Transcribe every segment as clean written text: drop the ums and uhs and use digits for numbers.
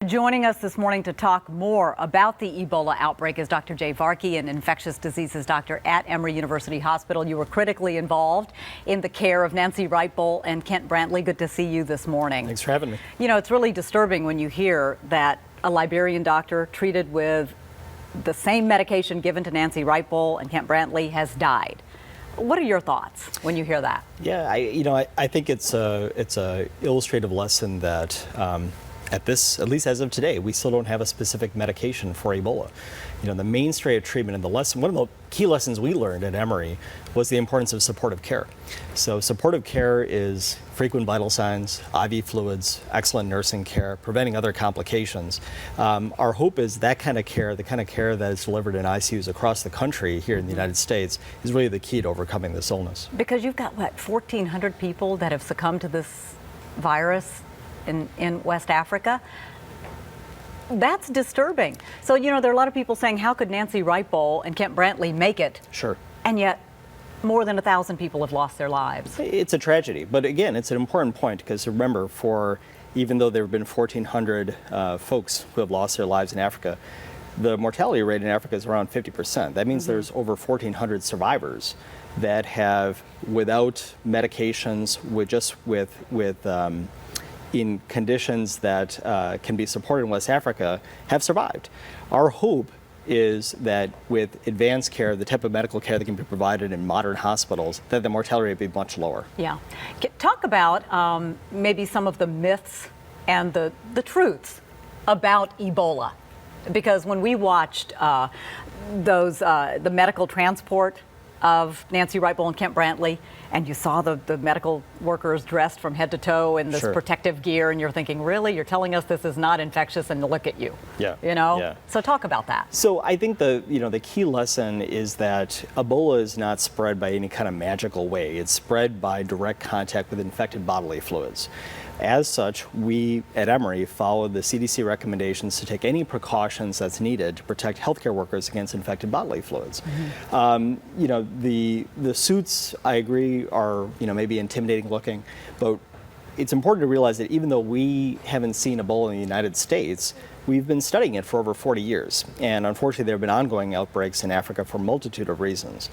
Joining us this morning to talk more about the Ebola outbreak is Dr. Jay Varkey, an infectious diseases doctor at Emory University Hospital. You were critically involved in the care of Nancy Wright-Bohl and Kent Brantley. Good to see you this morning. Thanks for having me. You know, it's really disturbing when you hear that a Liberian doctor treated with the same medication given to Nancy Wright-Bohl and Kent Brantley has died. What are your thoughts when you hear that? Yeah, I think it's a illustrative lesson that at least as of today, we still don't have a specific medication for Ebola. You know, the mainstay of treatment and one of the key lessons we learned at Emory was the importance of supportive care. So supportive care is frequent vital signs, IV fluids, excellent nursing care, preventing other complications. Our hope is that kind of care, the kind of care that is delivered in ICUs across the country here in the United States, is really the key to overcoming this illness. Because you've got, what, 1,400 people that have succumbed to this virus in West Africa? That's disturbing. So, you know, there are a lot of people saying, how could Nancy Wright-Bohl and Kent Brantley make it? Sure. And yet, more than 1,000 people have lost their lives. It's a tragedy, but again, it's an important point because remember, even though there have been 1,400 folks who have lost their lives in Africa, the mortality rate in Africa is around 50%. That means there's over 1,400 survivors that have, without medications, in conditions that can be supported in West Africa, have survived. Our hope is that with advanced care, the type of medical care that can be provided in modern hospitals, that the mortality rate be much lower. Yeah. Talk about maybe some of the myths and the truths about Ebola. Because when we watched the medical transport of Nancy Wright-Bohl and Kent Brantley, and you saw the medical workers dressed from head to toe in this protective gear, and you're thinking, really? You're telling us this is not infectious, and look at you. Yeah. You know? Yeah. So talk about that. So I think the key lesson is that Ebola is not spread by any kind of magical way. It's spread by direct contact with infected bodily fluids. As such, we at Emory follow the CDC recommendations to take any precautions that's needed to protect healthcare workers against infected bodily fluids. The suits, I agree, are maybe intimidating looking, but it's important to realize that even though we haven't seen Ebola in the United States, we've been studying it for over 40 years, and unfortunately there have been ongoing outbreaks in Africa for a multitude of reasons.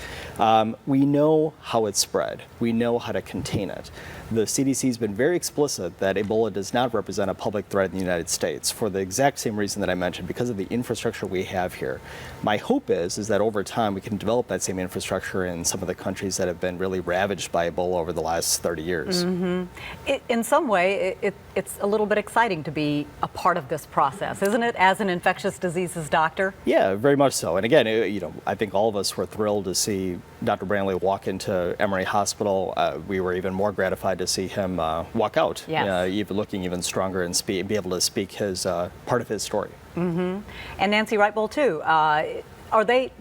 We know how it's spread. We know how to contain it. The CDC has been very explicit that Ebola does not represent a public threat in the United States for the exact same reason that I mentioned, because of the infrastructure we have here. My hope is that over time we can develop that same infrastructure in some of the countries that have been really ravaged by Ebola over the last 30 years. In some way, it's a little bit exciting to be a part of this process, isn't it, as an infectious diseases doctor? Yeah, very much so. And again, I think all of us were thrilled to see Dr. Brantley walk into Emory Hospital. We were even more gratified to see him walk out, even looking even stronger and be able to speak his part of his story. And Nancy Wright-Bohl too. Are they?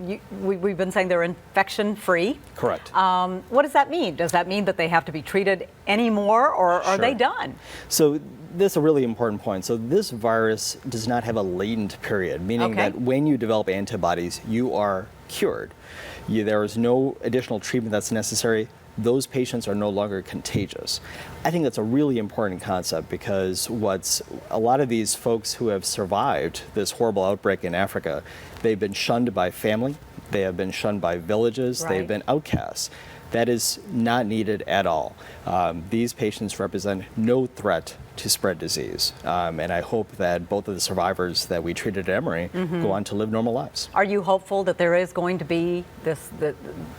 We've been saying they're infection-free. Correct. What does that mean? Does that mean that they have to be treated anymore, or are they done? So this is a really important point. So this virus does not have a latent period, meaning that when you develop antibodies, you are cured. There is no additional treatment that's necessary. Those patients are no longer contagious. I think that's a really important concept, because a lot of these folks who have survived this horrible outbreak in Africa, they've been shunned by family, they have been shunned by villages, they've been outcasts. That is not needed at all. These patients represent no threat to spread disease. And I hope that both of the survivors that we treated at Emory go on to live normal lives. Are you hopeful that there is going to be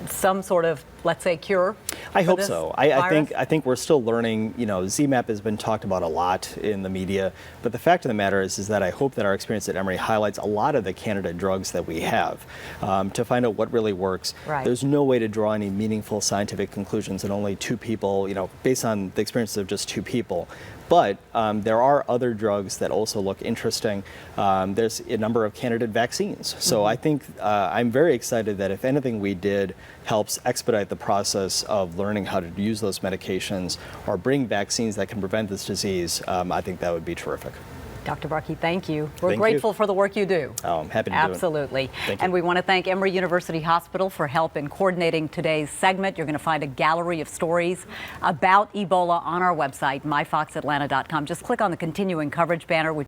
some sort of, let's say, cure? I hope so. I think we're still learning. ZMapp has been talked about a lot in the media, but the fact of the matter is that I hope that our experience at Emory highlights a lot of the candidate drugs that we have to find out what really works. There's no way to draw any meaningful scientific conclusions in only two people, based on the experience of just two people. But there are other drugs that also look interesting. There's a number of candidate vaccines. So I think I'm very excited that if anything we did helps expedite the process of learning how to use those medications or bring vaccines that can prevent this disease, I think that would be terrific. Dr. Varkey, thank you. We're grateful for the work you do. Oh, I'm happy to do it. Absolutely. And we want to thank Emory University Hospital for help in coordinating today's segment. You're going to find a gallery of stories about Ebola on our website, myfoxatlanta.com. Just click on the continuing coverage banner, which